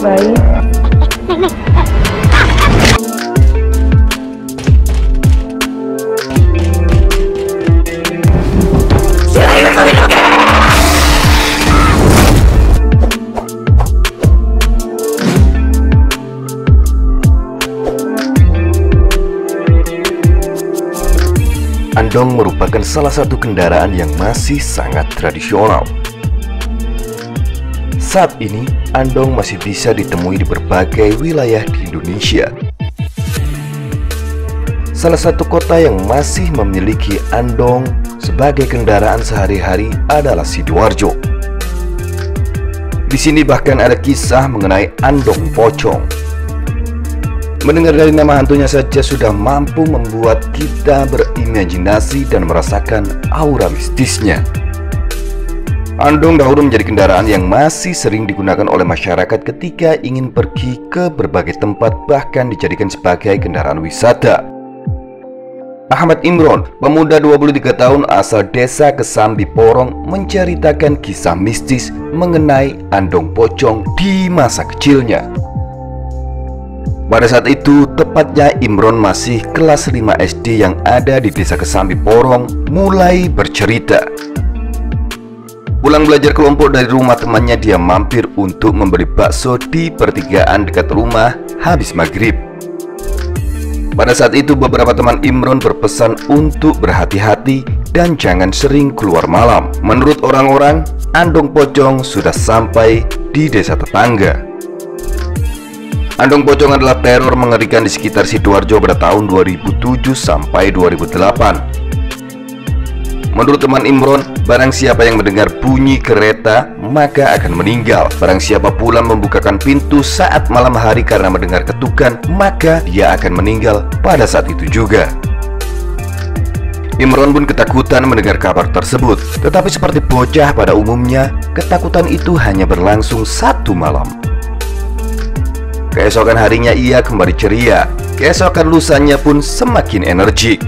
baik. Andong merupakan salah satu kendaraan yang masih sangat tradisional. Saat ini, andong masih bisa ditemui di berbagai wilayah di Indonesia. Salah satu kota yang masih memiliki andong sebagai kendaraan sehari-hari adalah Sidoarjo. Di sini bahkan ada kisah mengenai andong pocong. Mendengar dari nama hantunya saja sudah mampu membuat kita berimajinasi dan merasakan aura mistisnya. Andong dahulu menjadi kendaraan yang masih sering digunakan oleh masyarakat ketika ingin pergi ke berbagai tempat, bahkan dijadikan sebagai kendaraan wisata. Ahmad Imron, pemuda 23 tahun asal desa Kesambi Porong, menceritakan kisah mistis mengenai andong pocong di masa kecilnya. Pada saat itu, tepatnya Imron masih kelas 5 SD yang ada di desa Kesambi Porong mulai bercerita. Pulang belajar kelompok dari rumah temannya, dia mampir untuk membeli bakso di pertigaan dekat rumah habis maghrib. Pada saat itu, beberapa teman Imron berpesan untuk berhati-hati dan jangan sering keluar malam. Menurut orang-orang, andong pocong sudah sampai di desa tetangga. Andong pocong adalah teror mengerikan di sekitar Sidoarjo pada tahun 2007 sampai 2008. Menurut teman Imron, barang siapa yang mendengar bunyi kereta maka akan meninggal. Barang siapa pula membukakan pintu saat malam hari karena mendengar ketukan, maka dia akan meninggal pada saat itu juga. Imron pun ketakutan mendengar kabar tersebut. Tetapi seperti bocah pada umumnya, ketakutan itu hanya berlangsung 1 malam. Keesokan harinya ia kembali ceria. Keesokan lusanya pun semakin energik.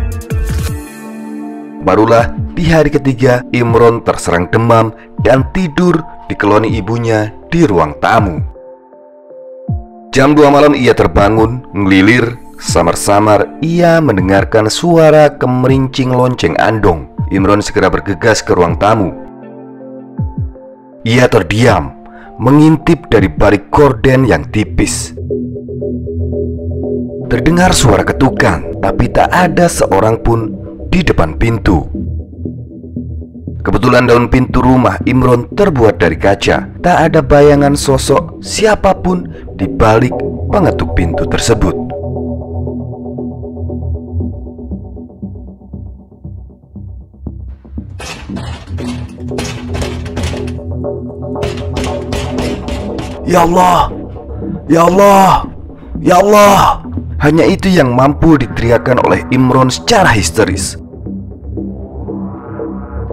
Barulah di hari ketiga, Imron terserang demam dan tidur di koloni ibunya di ruang tamu. Jam 2 malam ia terbangun, ngelilir. Samar-samar ia mendengarkan suara kemerincing lonceng andong. Imron segera bergegas ke ruang tamu. Ia terdiam, mengintip dari balik gorden yang tipis. Terdengar suara ketukan, tapi tak ada seorang pun di depan pintu. Kebetulan daun pintu rumah Imron terbuat dari kaca. Tak ada bayangan sosok siapapun di balik pengetuk pintu tersebut. Ya Allah, ya Allah, ya Allah. Hanya itu yang mampu diteriakkan oleh Imron secara histeris.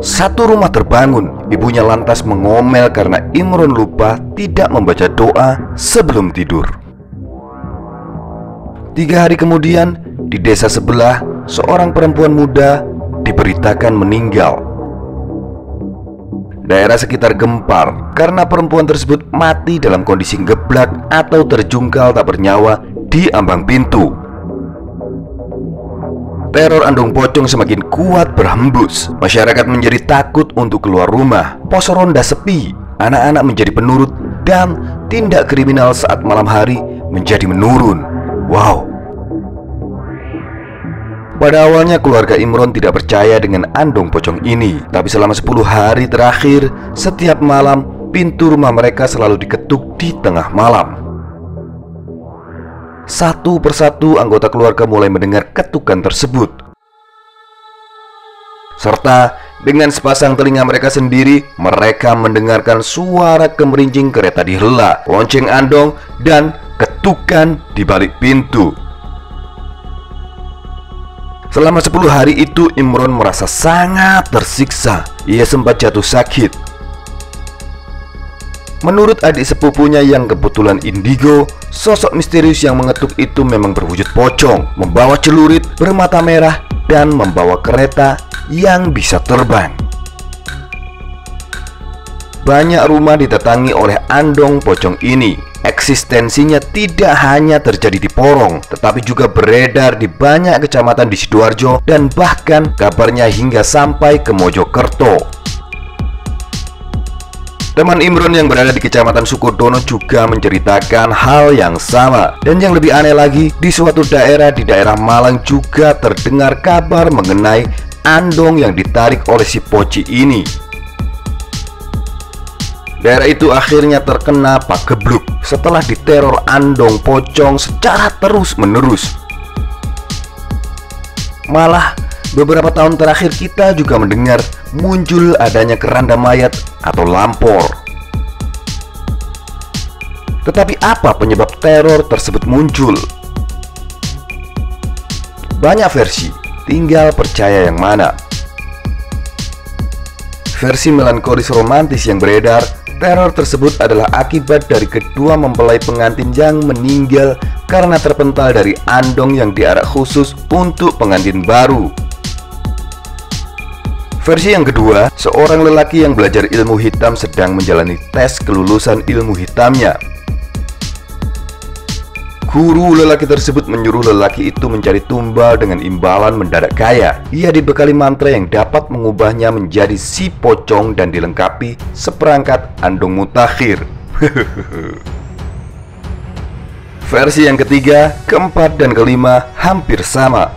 Satu rumah terbangun. Ibunya lantas mengomel karena Imron lupa tidak membaca doa sebelum tidur. 3 hari kemudian, di desa sebelah, seorang perempuan muda diberitakan meninggal. Daerah sekitar gempar karena perempuan tersebut mati dalam kondisi geblak atau terjungkal tak bernyawa di ambang pintu. Teror andong pocong semakin kuat berhembus. Masyarakat menjadi takut untuk keluar rumah. Pos ronda sepi, anak-anak menjadi penurut, dan tindak kriminal saat malam hari menjadi menurun. Wow. Pada awalnya keluarga Imron tidak percaya dengan andong pocong ini. Tapi selama 10 hari terakhir, setiap malam pintu rumah mereka selalu diketuk di tengah malam. Satu persatu anggota keluarga mulai mendengar ketukan tersebut. Serta dengan sepasang telinga mereka sendiri, mereka mendengarkan suara kemerincing kereta dihela, lonceng andong, dan ketukan di balik pintu. Selama 10 hari itu Imron merasa sangat tersiksa. Ia sempat jatuh sakit. Menurut adik sepupunya yang kebetulan indigo, sosok misterius yang mengetuk itu memang berwujud pocong, membawa celurit, bermata merah, dan membawa kereta yang bisa terbang. Banyak rumah didatangi oleh andong pocong ini. Eksistensinya tidak hanya terjadi di Porong, tetapi juga beredar di banyak kecamatan di Sidoarjo dan bahkan kabarnya hingga sampai ke Mojokerto. Teman Imron yang berada di Kecamatan Sukodono juga menceritakan hal yang sama. Dan yang lebih aneh lagi, di suatu daerah di daerah Malang juga terdengar kabar mengenai andong yang ditarik oleh si Poci ini. Daerah itu akhirnya terkena pagebluk setelah diteror andong pocong secara terus-menerus. Malah beberapa tahun terakhir kita juga mendengar muncul adanya keranda mayat atau lampor. Tetapi apa penyebab teror tersebut muncul? Banyak versi, tinggal percaya yang mana. Versi melankolis romantis yang beredar, teror tersebut adalah akibat dari kedua mempelai pengantin yang meninggal karena terpental dari andong yang diarak khusus untuk pengantin baru. Versi yang kedua, seorang lelaki yang belajar ilmu hitam sedang menjalani tes kelulusan ilmu hitamnya. Guru lelaki tersebut menyuruh lelaki itu mencari tumbal dengan imbalan mendadak kaya. Ia dibekali mantra yang dapat mengubahnya menjadi si pocong dan dilengkapi seperangkat andong mutakhir. Versi yang ketiga, keempat, dan kelima hampir sama.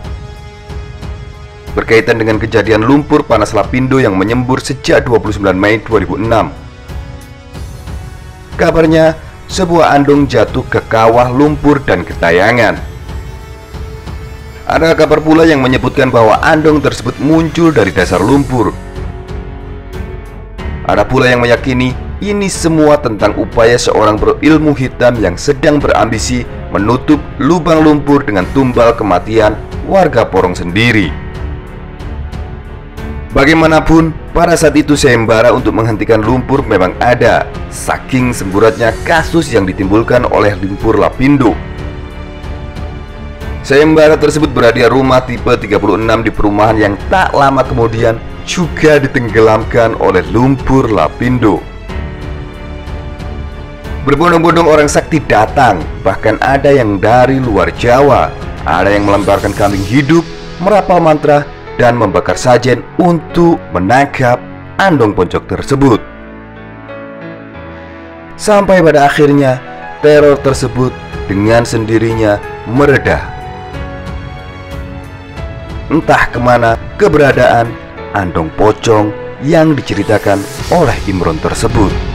Berkaitan dengan kejadian lumpur panas Lapindo yang menyembur sejak 29 Mei 2006. Kabarnya, sebuah andong jatuh ke kawah lumpur dan gentayangan. Ada kabar pula yang menyebutkan bahwa andong tersebut muncul dari dasar lumpur. Ada pula yang meyakini ini semua tentang upaya seorang berilmu hitam yang sedang berambisi menutup lubang lumpur dengan tumbal kematian warga Porong sendiri. Bagaimanapun, pada saat itu sayembara untuk menghentikan lumpur memang ada, saking semburatnya kasus yang ditimbulkan oleh lumpur Lapindo. Sayembara tersebut berhadiah rumah tipe 36 di perumahan yang tak lama kemudian juga ditenggelamkan oleh lumpur Lapindo. Berbondong-bondong orang sakti datang, bahkan ada yang dari luar Jawa. Ada yang melemparkan kambing hidup, merapal mantra, dan membakar sajen untuk menangkap andong pocong tersebut. Sampai pada akhirnya teror tersebut dengan sendirinya mereda. Entah kemana keberadaan andong pocong yang diceritakan oleh Imron tersebut.